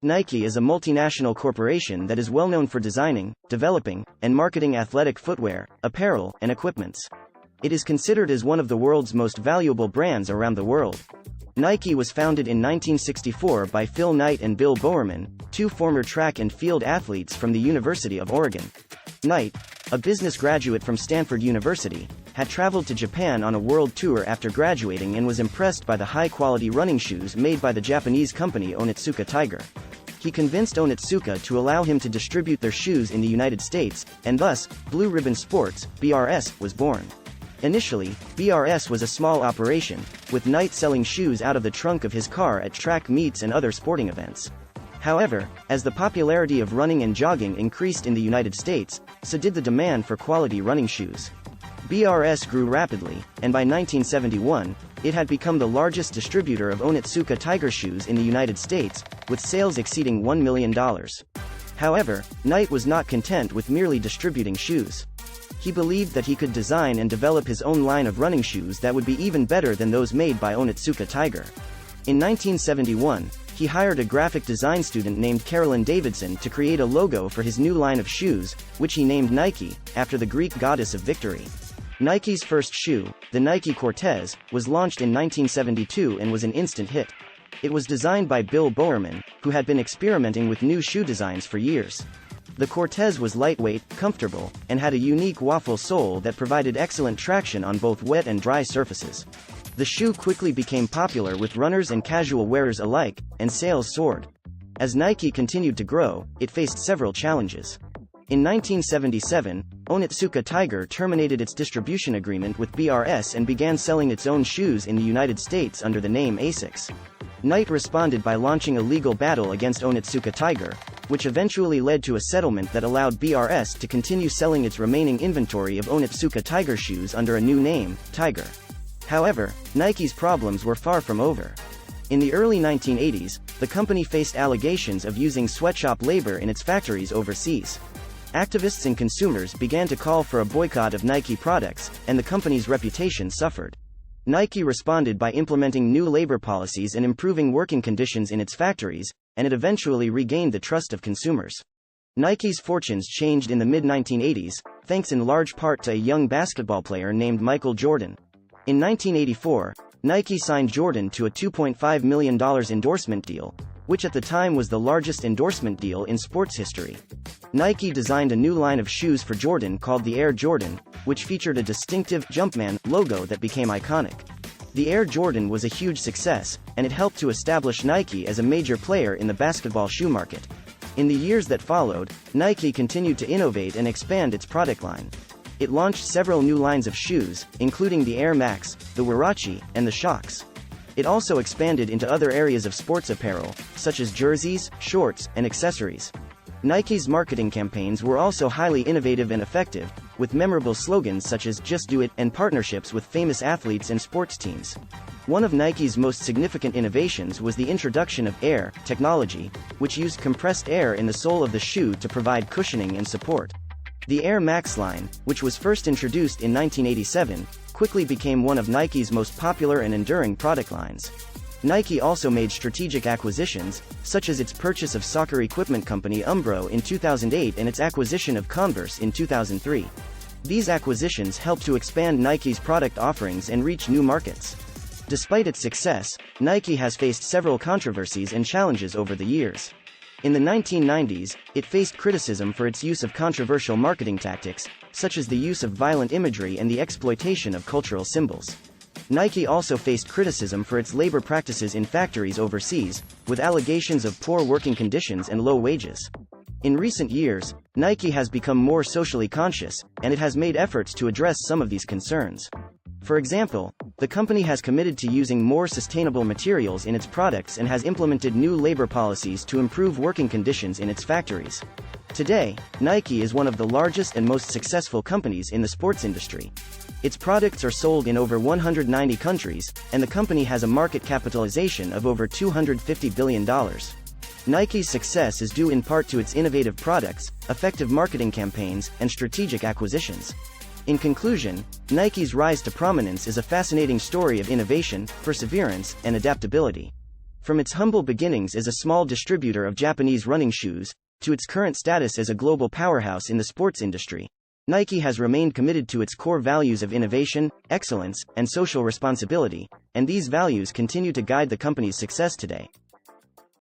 Nike is a multinational corporation that is well known for designing, developing, and marketing athletic footwear, apparel, and equipments. It is considered as one of the world's most valuable brands around the world. Nike was founded in 1964 by Phil Knight and Bill Bowerman, two former track and field athletes from the University of Oregon. Knight, a business graduate from Stanford University, had traveled to Japan on a world tour after graduating and was impressed by the high-quality running shoes made by the Japanese company Onitsuka Tiger. He convinced Onitsuka to allow him to distribute their shoes in the United States, and thus, Blue Ribbon Sports, BRS, was born. Initially, BRS was a small operation, with Knight selling shoes out of the trunk of his car at track meets and other sporting events. However, as the popularity of running and jogging increased in the United States, so did the demand for quality running shoes. BRS grew rapidly, and by 1971, it had become the largest distributor of Onitsuka Tiger shoes in the United States, with sales exceeding $1 million. However, Knight was not content with merely distributing shoes. He believed that he could design and develop his own line of running shoes that would be even better than those made by Onitsuka Tiger. In 1971, he hired a graphic design student named Carolyn Davidson to create a logo for his new line of shoes, which he named Nike, after the Greek goddess of victory. Nike's first shoe, the Nike Cortez, was launched in 1972 and was an instant hit. It was designed by Bill Bowerman, who had been experimenting with new shoe designs for years. The Cortez was lightweight, comfortable, and had a unique waffle sole that provided excellent traction on both wet and dry surfaces. The shoe quickly became popular with runners and casual wearers alike, and sales soared. As Nike continued to grow, it faced several challenges. In 1977, Onitsuka Tiger terminated its distribution agreement with BRS and began selling its own shoes in the United States under the name Asics. Knight responded by launching a legal battle against Onitsuka Tiger, which eventually led to a settlement that allowed BRS to continue selling its remaining inventory of Onitsuka Tiger shoes under a new name, Tiger. However, Nike's problems were far from over. In the early 1980s, the company faced allegations of using sweatshop labor in its factories overseas. Activists and consumers began to call for a boycott of Nike products, and the company's reputation suffered. Nike responded by implementing new labor policies and improving working conditions in its factories, and it eventually regained the trust of consumers. Nike's fortunes changed in the mid-1980s, thanks in large part to a young basketball player named Michael Jordan. In 1984, Nike signed Jordan to a $2.5 million endorsement deal, which at the time was the largest endorsement deal in sports history. Nike designed a new line of shoes for Jordan called the Air Jordan, which featured a distinctive Jumpman logo that became iconic. The Air Jordan was a huge success, and it helped to establish Nike as a major player in the basketball shoe market. In the years that followed, Nike continued to innovate and expand its product line. It launched several new lines of shoes, including the Air Max, the Huarache, and the Shox. It also expanded into other areas of sports apparel, such as jerseys, shorts, and accessories. Nike's marketing campaigns were also highly innovative and effective, with memorable slogans such as "Just Do It" and partnerships with famous athletes and sports teams. One of Nike's most significant innovations was the introduction of Air technology, which used compressed air in the sole of the shoe to provide cushioning and support. The Air Max line, which was first introduced in 1987, quickly became one of Nike's most popular and enduring product lines. Nike also made strategic acquisitions, such as its purchase of soccer equipment company Umbro in 2008 and its acquisition of Converse in 2003. These acquisitions helped to expand Nike's product offerings and reach new markets. Despite its success, Nike has faced several controversies and challenges over the years. In the 1990s, it faced criticism for its use of controversial marketing tactics, such as the use of violent imagery and the exploitation of cultural symbols. Nike also faced criticism for its labor practices in factories overseas, with allegations of poor working conditions and low wages. In recent years, Nike has become more socially conscious, and it has made efforts to address some of these concerns. For example, the company has committed to using more sustainable materials in its products and has implemented new labor policies to improve working conditions in its factories. Today, Nike is one of the largest and most successful companies in the sports industry. Its products are sold in over 190 countries, and the company has a market capitalization of over $250 billion. Nike's success is due in part to its innovative products, effective marketing campaigns, and strategic acquisitions. In conclusion, Nike's rise to prominence is a fascinating story of innovation, perseverance, and adaptability. From its humble beginnings as a small distributor of Japanese running shoes, to its current status as a global powerhouse in the sports industry, Nike has remained committed to its core values of innovation, excellence, and social responsibility, and these values continue to guide the company's success today.